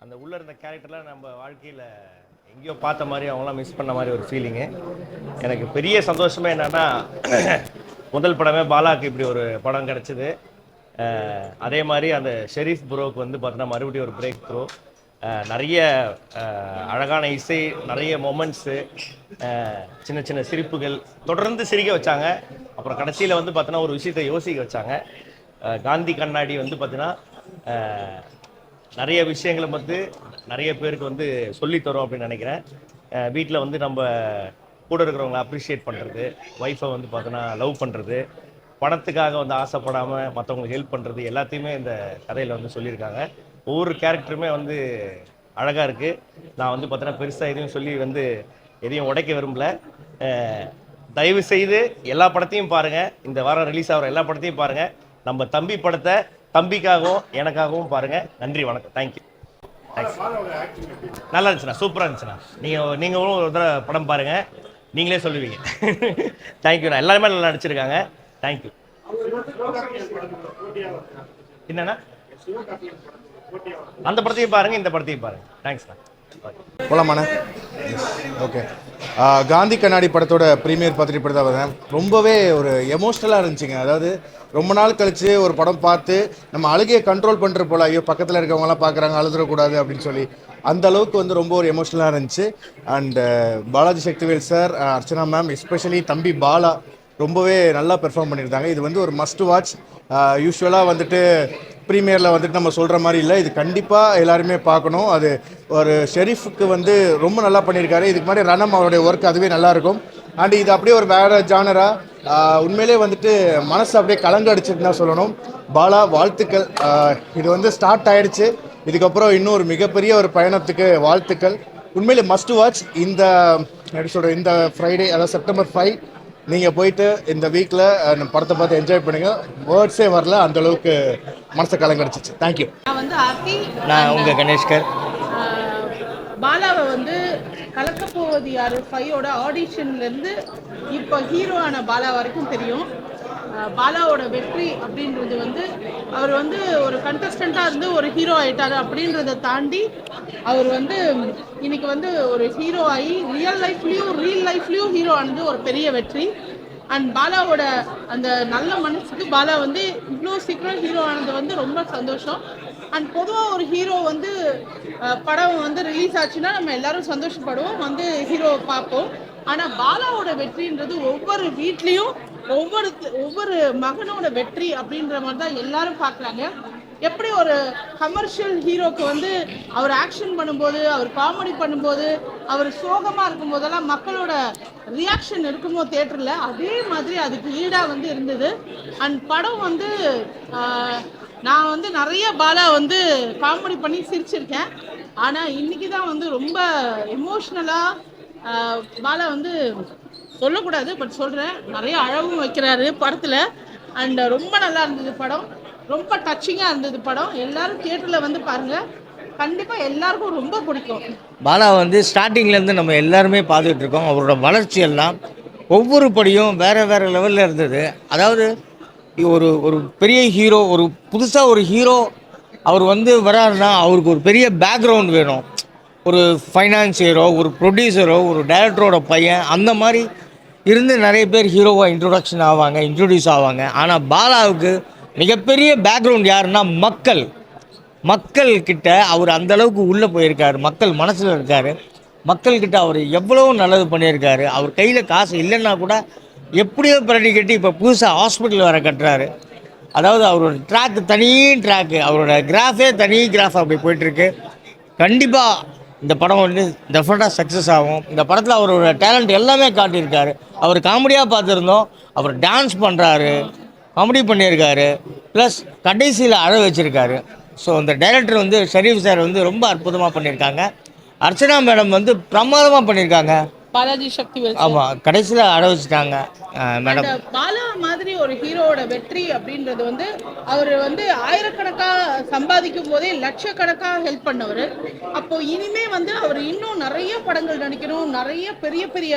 அந்த உள்ளே இருந்த கேரக்டர்லாம் நம்ம வாழ்க்கையில் எங்கேயோ பார்த்த மாதிரி அவங்களாம் மிஸ் பண்ண மாதிரி ஒரு ஃபீலிங்கு. எனக்கு பெரிய சந்தோஷமே என்னென்னா முதல் படமே பாலாக்கு இப்படி ஒரு படம் கிடச்சிது. அதே மாதிரி அந்த ஷெரீஃப் ப்ரோக்கு வந்து பார்த்தோன்னா மறுபடியும் ஒரு பிரேக் த்ரோ. நிறைய அழகான இசை, நிறைய மொமெண்ட்ஸு, சின்ன சின்ன சிரிப்புகள் தொடர்ந்து சிரிக்க வச்சாங்க. அப்புறம் கடைசியில் வந்து பார்த்தோன்னா ஒரு விஷயத்தை யோசிக்க வச்சாங்க. காந்தி கண்ணாடி வந்து பார்த்தீங்கன்னா நிறைய விஷயங்களை வந்து நிறைய பேருக்கு வந்து சொல்லித்தரோம் அப்படின்னு நினைக்கிறேன். வீட்டில் வந்து நம்ம கூட இருக்கிறவங்களை அப்ரிஷியேட் பண்ணுறது, ஒய்ஃபை வந்து பார்த்தோன்னா லவ் பண்ணுறது, பணத்துக்காக வந்து ஆசைப்படாமல் மற்றவங்களுக்கு ஹெல்ப் பண்ணுறது, எல்லாத்தையுமே இந்த கதையில் வந்து சொல்லியிருக்காங்க. ஒவ்வொரு கேரக்டருமே வந்து அழகாக இருக்குது. நான் வந்து பார்த்தோன்னா பெருசாக எதையும் சொல்லி வந்து எதையும் உடைக்க விரும்பல. தயவு செய்து எல்லா படத்தையும் பாருங்கள். இந்த வாரம் ரிலீஸ் ஆகிற எல்லா படத்தையும் பாருங்கள். நம்ம தம்பி படத்தை தம்பிக்காகவும் எனக்காகவும் பாருங்கள். நன்றி, வணக்கம், தேங்க்யூ. நல்லா இருந்துச்சுண்ணா, சூப்பராக இருந்துச்சுண்ணா. நீங்களும் ஒரு தடவை படம் பாருங்கள், நீங்களே சொல்லுவீங்க. தேங்க்யூண்ணா. எல்லாருமே நல்லா நடிச்சிருக்காங்க. தேங்க்யூ. என்னண்ணா? அந்த படத்தையும் பாருங்கள், இந்த படத்தையும் பாருங்கள். தேங்க்ஸ்ண்ணா. போலாமாண்ணே? ஓகே. காந்தி கண்ணாடி படத்தோட ப்ரீமியர் பார்த்துட்டு இப்படி தான் வரேன். ரொம்பவே ஒரு எமோஷ்னலாக இருந்துச்சுங்க. அதாவது ரொம்ப நாள் கழித்து ஒரு படம் பார்த்து நம்ம அழுகையை கண்ட்ரோல் பண்ணுற போல, ஐயோ பக்கத்தில் இருக்கவங்களாம் பார்க்குறாங்க அழுதுறக்கூடாது அப்படின்னு சொல்லி அந்த அளவுக்கு வந்து ரொம்ப ஒரு எமோஷ்னலாக இருந்துச்சு. And Balaji Sakthivel sir, Archana ma'am, especially தம்பி பாலா ரொம்பவே நல்லா பெர்ஃபார்ம் பண்ணியிருந்தாங்க. இது வந்து ஒரு மஸ்ட் வாட்ச். யூஸ்வலாக வந்துட்டு ப்ரீமியரில் வந்துட்டு நம்ம சொல்கிற மாதிரி இல்லை, இது கண்டிப்பாக எல்லாருமே பார்க்கணும். அது ஒரு ஷெரீஃபுக்கு வந்து ரொம்ப நல்லா பண்ணியிருக்காரு. இதுக்கு மாதிரி ரணம் அவருடைய ஒர்க் அதுவே நல்லாயிருக்கும். அண்ட் இது அப்படியே ஒரு வேறு ஜானராக உண்மையிலே வந்துட்டு மனசு அப்படியே கலங்க அடிச்சுட்டு தான் சொல்லணும். பாலா, வாழ்த்துக்கள். இது வந்து ஸ்டார்ட் ஆகிடுச்சு, இதுக்கப்புறம் இன்னும் ஒரு மிகப்பெரிய ஒரு பயணத்துக்கு வாழ்த்துக்கள். உண்மையிலே மஸ்ட் வாட்ச். இந்த எபிசோட இந்த ஃப்ரைடே, அதாவது September 5 நீங்கள் போயிட்டு இந்த வீக்கில் நம்ம படத்தை பார்த்து என்ஜாய் பண்ணுங்கள். வேர்ட்ஸே வரல, அந்தளவுக்கு மனசை கலங்கடிச்சிச்சு. தேங்க்யூ. நான் வந்து ஆர்த்தி. நான் உங்கள் கணேஷ்கர். பாலாவை வந்து கலக்கப்போவது யார் 5ஓட ஆடிஷன்லேருந்து இப்போ ஹீரோ ஆன பாலா வரைக்கும் தெரியும். பாலாவோட வெற்றி அப்படின்றது வந்து அவர் வந்து ஒரு கண்டஸ்டண்ட்டாக இருந்து ஒரு ஹீரோ ஆகிட்டார் அப்படின்றத தாண்டி அவர் வந்து இன்னைக்கு வந்து ஒரு ஹீரோ ஆகி ரியல் லைஃப்லேயும் ஹீரோ ஆனது ஒரு பெரிய வெற்றி. அண்ட் பாலாவோட அந்த நல்ல மனசுக்கு பாலா வந்து இவ்வளோ சீக்கிரம் ஹீரோ ஆனது வந்து ரொம்ப சந்தோஷம். அண்ட் பொதுவாக ஒரு ஹீரோ வந்து படம் வந்து ரிலீஸ் ஆச்சுன்னா நம்ம எல்லாரும் சந்தோஷப்படுவோம், வந்து ஹீரோவை பார்ப்போம். ஆனால் பாலாவோட வெற்றின்றது ஒவ்வொரு வீட்லேயும் ஒவ்வொரு மகனோட வெற்றி அப்படின்ற மாதிரி தான் எல்லாரும் பார்க்குறாங்க. எப்படி ஒரு கமர்ஷியல் ஹீரோக்கு வந்து அவர் ஆக்ஷன் பண்ணும்போது, அவர் காமெடி பண்ணும்போது, அவர் சோகமாக இருக்கும் போதெல்லாம் மக்களோட ரியாக்ஷன் இருக்குமோ தேட்டரில், அதே மாதிரி அதுக்கு ஈடாக வந்து இருந்தது. அண்ட் படம் வந்து நான் வந்து நிறைய பாலா வந்து காமெடி பண்ணி சிரிச்சிருக்கேன். ஆனால் இன்னைக்கு தான் வந்து ரொம்ப எமோஷ்னலாக பாலா வந்து சொல்லக்கூடாது, பட் சொல்கிறேன், நிறைய அழகும் வைக்கிறாரு படத்தில். அண்ட் ரொம்ப நல்லா இருந்தது படம், ரொம்ப டச்சிங்காக இருந்தது படம். எல்லாரும் தியேட்டரில் வந்து பாருங்கள், கண்டிப்பாக எல்லாருக்கும் ரொம்ப பிடிக்கும். பாலா வந்து ஸ்டார்டிங்லேருந்து நம்ம எல்லாருமே பார்த்துக்கிட்டு இருக்கோம். அவரோட வளர்ச்சி எல்லாம் ஒவ்வொரு படியும் வேறு வேறு லெவலில் இருந்தது. அதாவது ஒரு ஒரு பெரிய ஹீரோ, ஒரு புதுசாக ஒரு ஹீரோ அவர் வந்து வராருன்னா அவருக்கு ஒரு பெரிய பேக்ரவுண்ட் வேணும். ஒரு ஃபைனான்சியரோ, ஒரு ப்ரொடியூசரோ, ஒரு டைரக்டரோட பையன், அந்த மாதிரி இருந்து நிறைய பேர் ஹீரோவாக இன்ட்ரடியூஸ் ஆவாங்க. ஆனால் பாலாவுக்கு மிகப்பெரிய பேக்ரவுண்ட் யாருன்னா மக்கள்கிட்ட அவர் அந்தளவுக்கு உள்ளே போயிருக்காரு, மக்கள் மனசில் இருக்கார். மக்கள்கிட்ட அவர் எவ்வளோ நல்லது பண்ணியிருக்காரு. அவர் கையில் காசு இல்லைன்னா கூட எப்படியோ பிரட்டி கட்டி இப்போ புதுசாக ஹாஸ்பிட்டல் வேறு கட்டுறாரு. அதாவது அவரோட ட்ராக்கு, அவரோட கிராஃபே தனி கிராஃப் அப்படி போயிட்டுருக்கு. கண்டிப்பாக இந்த படம் வந்து டெஃபினட்டாக சக்ஸஸ் ஆகும். இந்த படத்தில் அவரோட டேலண்ட் எல்லாமே காட்டியிருக்காரு. அவர் காமெடியாக பார்த்துருந்தோம், அவர் டான்ஸ் பண்ணுறாரு, காமெடி பண்ணியிருக்காரு, ப்ளஸ் கடைசியில் அழ வச்சுருக்காரு. ஸோ அந்த டைரக்டர் வந்து ஷெரீஃப் சார் வந்து ரொம்ப அற்புதமாக பண்ணியிருக்காங்க. அர்ச்சனா மேடம் வந்து பிரமாதமாக பண்ணியிருக்காங்க. பாலாஜி சக்திவேல், ஆமாம், கடைசியில் அட வச்சுட்டாங்க மேடம். பாலா மாதிரி ஒரு ஹீரோவோட வெற்றி அப்படின்றது வந்து அவர் வந்து ஆயிரக்கணக்காக சம்பாதிக்கும் போதே லட்சக்கணக்காக ஹெல்ப் பண்ணவர். அப்போ இனிமே வந்து அவர் இன்னும் நிறைய படங்கள் நடிக்கணும், நிறைய பெரிய பெரிய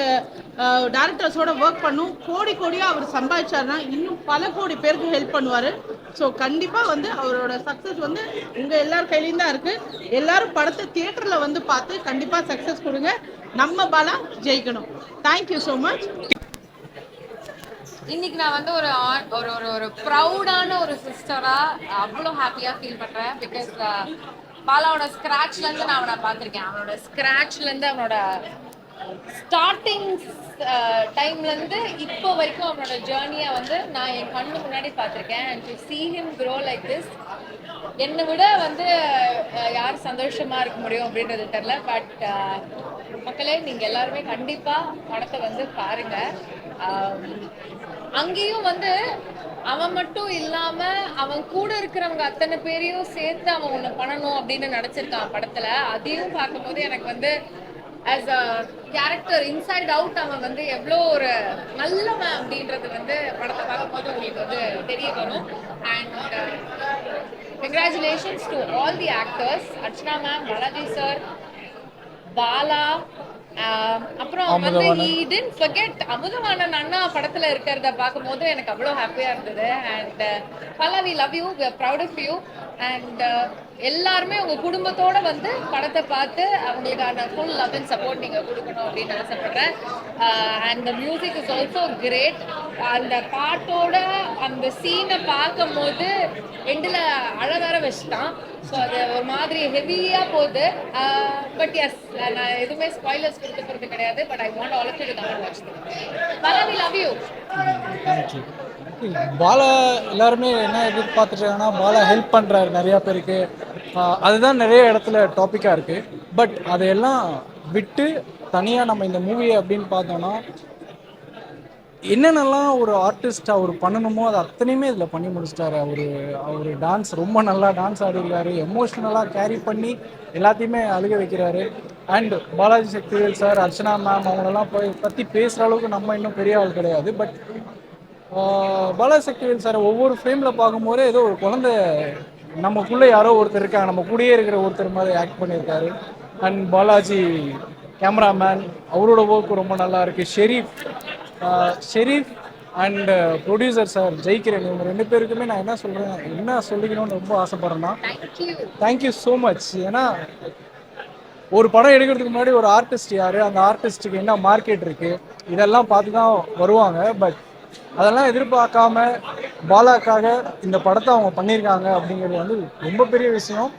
டேரக்டர்ஸோட ஒர்க் பண்ணும். கோடியாக அவர் சம்பாதிச்சாருன்னா இன்னும் பல கோடி பேருக்கு ஹெல்ப் பண்ணுவார். ஸோ கண்டிப்பாக வந்து அவரோட சக்ஸஸ் வந்து உங்கள் எல்லார் கையிலையும் தான் இருக்குது. எல்லாரும் படத்தை தியேட்டரில் வந்து பார்த்து கண்டிப்பாக சக்ஸஸ் கொடுங்க. நம்ம பாலா ஜெயிக்கணும். Thank you so much. இன்னைக்கு நான் வந்து ஒரு ஒரு ஒரு ஒரு ப்ரௌடான ஒரு சிஸ்டரா அவ்வளோ ஹாப்பியாக ஃபீல் பண்ணுறேன். பிகாஸ் பாலாவோட ஸ்க்ராட்ச்லேருந்து நான் அவனை பார்த்துருக்கேன். அவனோட ஸ்க்ராட்ச்லேருந்து அவனோட ஸ்டார்டிங் டைம்லேருந்து இப்போ வரைக்கும் அவனோட ஜேர்னியை வந்து நான் என் கண்ணு முன்னாடி பார்த்துருக்கேன். And to see him grow like this, என்னை விட வந்து யார் சந்தோஷமா இருக்க முடியும் அப்படின்றது தெரில. பட் மக்களே, நீங்கள் எல்லாருமே கண்டிப்பாக படத்தை வந்து பாருங்க. அங்கேயும் வந்து அவன் மட்டும் இல்லாம அவன் கூட இருக்கிறவங்க அத்தனை பேரையும் சேர்த்து அவன் ஒண்ணு பண்ணணும் அப்படின்னு நினைச்சிருக்கான் படத்துல. அதையும் பார்க்கும்போது எனக்கு வந்து as a character inside out அவன் வந்து எவ்வளோ ஒரு நல்லவன் அப்படின்றது வந்து படத்தை பார்க்கும்போது உங்களுக்கு வந்து தெரிய வரும். And congratulations to all the actors, Archana ma'am, Balaji sir, Bala. அப்புறம் வந்து he didn't forget அமுதவாணன் அண்ணா படத்துல இருக்கிறத பார்க்கும்போது எனக்கு அவ்வளோ ஹாப்பியா இருந்தது. அண்ட் பலா, we love you, we are proud of you. And எல்லாருமே உங்க குடும்பத்தோட வந்து படத்தை பார்த்து அவங்களுக்கான ஃபுல் லவ் அண்ட் சப்போர்ட் நீங்க கொடுக்கணும் அப்படின்னு ஆசைப்படுறேன். And the music is also great. அந்த பாட்டோட அந்த சீனை பார்க்கும் போது எண்டில் அழகார வச்சுட்டான். ஸோ அது ஒரு மாதிரி ஹெவியாக போகுது. பட் எஸ், நான் எதுவுமே ஸ்பாய்லர்ஸ் கொடுக்க போகிறது கிடையாது. But I want all of you to come and watch this. Bala, we love you. Thank you. Bala எல்லாருமே என்ன எதிர்பார்த்துட்டாங்கன்னா, பாலா ஹெல்ப் பண்ணுறாரு நிறையா பேருக்கு. அதுதான் நிறைய இடத்துல டாப்பிக்காக இருக்குது. பட் அதையெல்லாம் விட்டு தனியாக நம்ம இந்த மூவியை அப்படின்னு பார்த்தோன்னா, என்னென்னலாம் ஒரு ஆர்டிஸ்ட் அவர் பண்ணணுமோ அது அத்தனையுமே இதில் பண்ணி முடிச்சிட்டாரு. அவர் டான்ஸ் ரொம்ப நல்லா டான்ஸ் ஆடிருக்காரு. எமோஷ்னலாக கேரி பண்ணி எல்லாத்தையுமே அழுக வைக்கிறாரு. And Balaji Sakthivel sir, Archana ma'am, அவங்களெல்லாம் பற்றி பேசுகிற அளவுக்கு நம்ம இன்னும் பெரிய ஆள் கிடையாது. பட் பாலாஜி சக்திவேல் சார் ஒவ்வொரு ஃப்ரேமில் பார்க்கும்போது ஏதோ ஒரு குழந்தை நமக்குள்ளே யாரோ ஒருத்தர் இருக்காங்க, நம்ம கூடயே இருக்கிற ஒருத்தர் மாதிரி ஆக்ட் பண்ணியிருக்காரு. அண்ட் பாலாஜி கேமராமேன், அவரோட ஒர்க் ரொம்ப நல்லா இருக்குது. ஷெரீஃப் அண்ட் ப்ரொடியூசர் சார் ஜெயிக்கிறேன், இவங்க ரெண்டு பேருக்குமே நான் என்ன சொல்லிக்கணும்னு ரொம்ப ஆசைப்பட்றேன்னா, தேங்க்யூ ஸோ மச். ஏன்னா ஒரு படம் எடுக்கிறதுக்கு முன்னாடி ஒரு ஆர்டிஸ்ட் யார், அந்த ஆர்டிஸ்ட்டுக்கு என்ன மார்க்கெட் இருக்குது, இதெல்லாம் பார்த்து தான் வருவாங்க. பட் அதெல்லாம் எதிர்பார்க்காம பாலாக்காக இந்த படத்தை அவங்க பண்ணியிருக்காங்க அப்படிங்கிறது வந்து ரொம்ப பெரிய விஷயம்.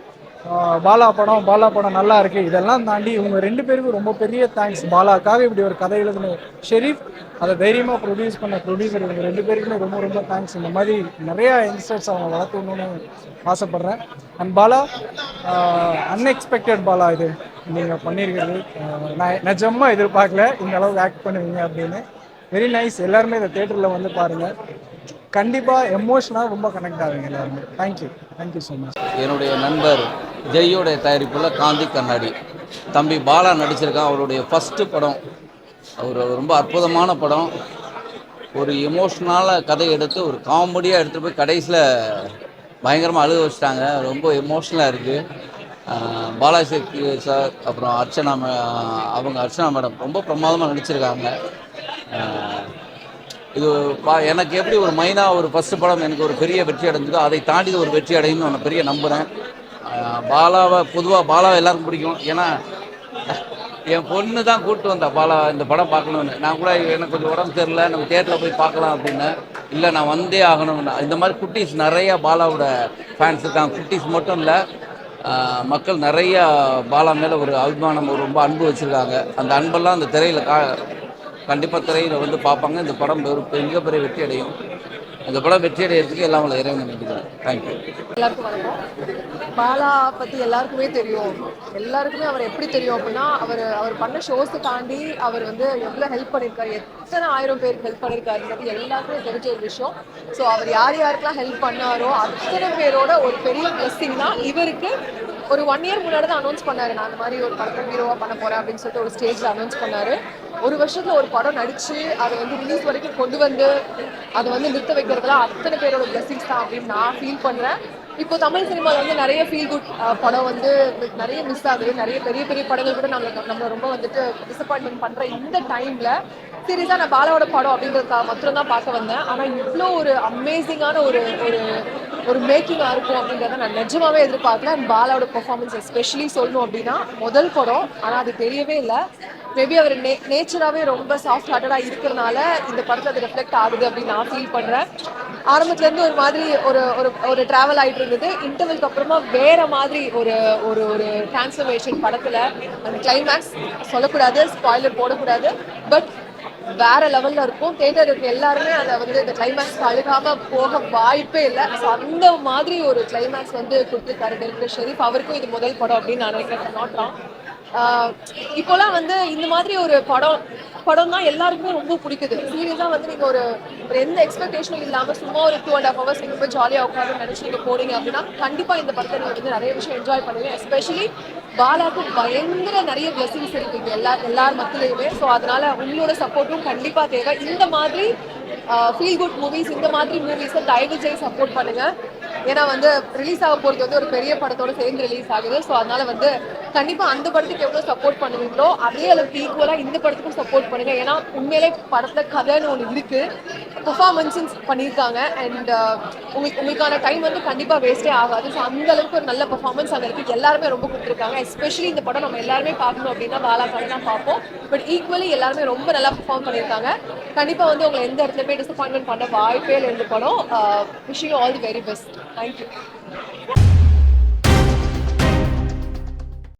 பாலா படம் நல்லா இருக்குது. இதெல்லாம் தாண்டி இவங்க ரெண்டு பேருக்கும் ரொம்ப பெரிய தேங்க்ஸ். பாலாக்காக இப்படி ஒரு கதை எழுதின ஷெரீஃப், அதை தைரியமாக ப்ரொடியூஸ் பண்ண ப்ரொடியூசர், இவங்க ரெண்டு பேருக்குமே ரொம்ப ரொம்ப தேங்க்ஸ். இந்த மாதிரி நிறையா யங்ஸ்டர்ஸ் அவங்க வளர்த்துணுன்னு ஆசைப்பட்றேன். அண்ட் பாலா, அன்எக்ஸ்பெக்டட் பாலா இது நீங்கள் பண்ணியிருக்கிறது. நான் நிஜமாக எதிர்பார்க்கல இந்த அளவுக்கு ஆக்ட் பண்ணுவீங்க அப்படின்னு. Very nice. எல்லாருமே இந்த தேட்டரில் வந்து பாருங்கள். கண்டிப்பாக எமோஷனாக ரொம்ப கனெக்ட் ஆகுங்க எல்லாருமே. Thank you so much. என்னுடைய நண்பர் ஜெய்யோடைய தயாரிப்பில் காந்தி கண்ணாடி தம்பி பாலா நடிச்சிருக்கான். அவருடைய ஃபஸ்ட்டு படம். அவர் ரொம்ப அற்புதமான படம். ஒரு எமோஷ்னலான கதை எடுத்து ஒரு காமெடியாக எடுத்துகிட்டு போய் கடைசியில் பயங்கரமாக அழுக வச்சுட்டாங்க. ரொம்ப எமோஷ்னலாக இருக்குது. பாலாஜி சார், அப்புறம் அர்ச்சனா மேடம் ரொம்ப பிரமாதமாக நடிச்சிருக்காங்க. இது எனக்கு எப்படி ஒரு மைனா ஒரு ஃபஸ்ட்டு படம் எனக்கு ஒரு பெரிய வெற்றி அடைஞ்சதோ, அதை தாண்டி ஒரு வெற்றி அடையும்னு நான் பெரிய நம்புகிறேன். பாலாவை எல்லாருக்கும் பிடிக்கும். ஏன்னா என் பொண்ணு தான் கூப்பிட்டு வந்தா பாலா இந்த படம் பார்க்கணுன்னு. நான் கூட எனக்கு கொஞ்சம் உடம்பு தெரியல, நம்ம தேட்டரில் போய் பார்க்கலாம் அப்படின்னு. இல்லை, நான் வந்தே ஆகணும்னு. இந்த மாதிரி குட்டீஸ் நிறையா பாலாவோட ஃபேன்ஸ் இருக்காங்க. குட்டீஸ் மட்டும் இல்லை, மக்கள் நிறையா பாலா மேலே ஒரு அபிமானம், ரொம்ப அன்பு வச்சுருக்காங்க. அந்த அன்பெல்லாம் அந்த திரையில் கண்டிப்பாக திரையில் வந்து பார்ப்பாங்க. இந்த படம் ஒரு மிகப்பெரிய வெற்றி அடையும். இந்த படம் வெற்றி அடையிறதுக்கு எல்லாம் உங்களை இறைவனை நினைக்கிறேன். தேங்க்யூ. எல்லாருக்கும் வணக்கம். பாலா பற்றி எல்லாருக்குமே தெரியும். எல்லாருக்குமே அவர் எப்படி தெரியும் அப்படின்னா, அவர் பண்ண ஷோஸை தாண்டி அவர் வந்து எவ்வளோ ஹெல்ப் பண்ணியிருக்காரு, எத்தனை 1000 பேருக்கு ஹெல்ப் பண்ணியிருக்காருன்றது எல்லாருக்குமே தெரிஞ்ச ஒரு விஷயம். ஸோ அவர் யாருக்கெல்லாம் ஹெல்ப் பண்ணாரோ அத்தனை பேரோட ஒரு பெரிய பிளெஸிங் தான் இவருக்கு. ஒரு 1 இயர் முன்னாடி தான் அனௌன்ஸ் பண்ணாரு, நான் அந்த மாதிரி ஒரு படத்தை ஹீரோவாக பண்ண போறேன் அப்படின்னு சொல்லிட்டு ஒரு ஸ்டேஜில் அனௌன்ஸ் பண்ணாரு. ஒரு வருஷத்துல ஒரு படம் நடிச்சு அதை வந்து ரிலீஸ் வரைக்கும் கொண்டு வந்து அதை வந்து நிறுத்த வைக்கிறதுலாம் அத்தனை பேரோட பிளெஸிங்ஸ் தான் அப்படின்னு நான் ஃபீல் பண்றேன். இப்போ தமிழ் சினிமாவில் வந்து நிறைய ஃபீல் குட் படம் வந்து நிறைய மிஸ் ஆகுது. நிறைய பெரிய பெரிய படங்கள் கூட நம்ம ரொம்ப வந்துட்டு டிசப்பாயின்மெண்ட் பண்ற இந்த டைம்ல சீரியஸாக நான் பாலாவோட படம் அப்படின்றதுக்காக மட்டும் தான் பார்க்க வந்தேன். ஆனால் இவ்வளோ ஒரு அமேசிங்கான ஒரு ஒரு மேக்கிங்காக இருக்கும் அப்படின்றத நான் நிஜமாவே எதிர்பார்க்கல. அண்ட் பாலாவோட பெர்ஃபார்மன்ஸ் எஸ்பெஷலி சொல்லணும் அப்படின்னா முதல் படம், ஆனால் அது தெரியவே இல்லை. மேபி அவர் நேச்சராகவே ரொம்ப சாஃப்ட் ஹார்ட்டடாக இருக்கிறனால இந்த படத்தில் அது ரெஃப்ளெக்ட் ஆகுது அப்படின்னு நான் ஃபீல் பண்ணுறேன். ஆரம்பத்துலேருந்து ஒரு மாதிரி ஒரு ஒரு ஒரு ட்ராவல் ஆகிட்டு இருந்தது. இன்டர்வலுக்கு அப்புறமா வேற மாதிரி ஒரு ஒரு ஒரு டிரான்ஸ்ஃபர்மேஷன் படத்தில். அந்த கிளைமேக்ஸ் சொல்லக்கூடாது, ஸ்பாய்லர் போடக்கூடாது, பட் வேற லெவல்ல இருக்கும். தேட்டர் இருக்க எல்லாருமே அதை வந்து இந்த கிளைமேக்ஸ் அழுகாம போக வாய்ப்பே இல்லை. ஸோ அந்த மாதிரி ஒரு கிளைமேக்ஸ் வந்து கொடுத்துருக்காரு டைரக்டர் ஷெரீப். அவருக்கும் இது முதல் படம் அப்படின்னு நான் நினைக்கிறேன். Not wrong. இப்போலாம் வந்து இந்த மாதிரி ஒரு படம் தான் எல்லாருக்குமே ரொம்ப பிடிக்குது. சீரியஸாக வந்து நீங்கள் ஒரு எந்த எக்ஸ்பெக்டேஷனும் இல்லாமல் சும்மா ஒரு 2.5 hours நீங்கள் போய் ஜாலியாக உட்காந்து நினச்சி நீங்கள் போனீங்க அப்படின்னா கண்டிப்பாக இந்த படத்தை நீங்கள் வந்து நிறைய விஷயம் என்ஜாய் பண்ணுவீங்க. எஸ்பெஷலி பாலாவுக்கு பயங்கர நிறைய பிளஸிங்ஸ் இருக்குங்க எல்லார் மத்தியிலையுமே. ஸோ அதனால உங்களோட சப்போர்ட்டும் கண்டிப்பாக தேவை. இந்த மாதிரி ஃபீல் குட் மூவிஸ், இந்த மாதிரி மூவிஸை தயவு செய்து சப்போர்ட் பண்ணுங்க. ஏன்னா வந்து ரிலீஸ் ஆக போகிறது வந்து ஒரு பெரிய படத்தோட சேர்ந்து ரிலீஸ் ஆகுது. ஸோ அதனால வந்து கண்டிப்பாக அந்த படத்துக்கு எவ்வளோ சப்போர்ட் பண்ணுவீங்களோ அதே அளவுக்கு ஈக்குவலாக இந்த படத்துக்கும் சப்போர்ட் பண்ணுங்க. ஏன்னா உண்மையிலே படத்தில் கதைன்னு ஒன்று இருக்கு, பெர்ஃபார்மன்ஸும் பண்ணியிருக்காங்க. அண்ட் உங்களுக்கான டைம் வந்து கண்டிப்பாக வேஸ்டே ஆகாது. ஸோ அந்த அளவுக்கு ஒரு நல்ல பெர்ஃபார்மன்ஸ் அங்கே இருக்குது. எல்லாருமே ரொம்ப கொடுத்துருக்காங்க. எஸ்பெஷலி இந்த படம் நம்ம எல்லாருமே பார்க்கணும் அப்படின்னா பாலாக்காக தான் பார்ப்போம். பட் ஈக்குவலி எல்லாருமே ரொம்ப நல்லா பெர்ஃபார்ம் பண்ணியிருக்காங்க. கண்டிப்பாக வந்து உங்களை எந்த இடத்துலையுமே டிசப்பாயின்மெண்ட் பண்ண வாய்ப்பே இல்லை இந்த படம். Wish you all the very best. Thank you.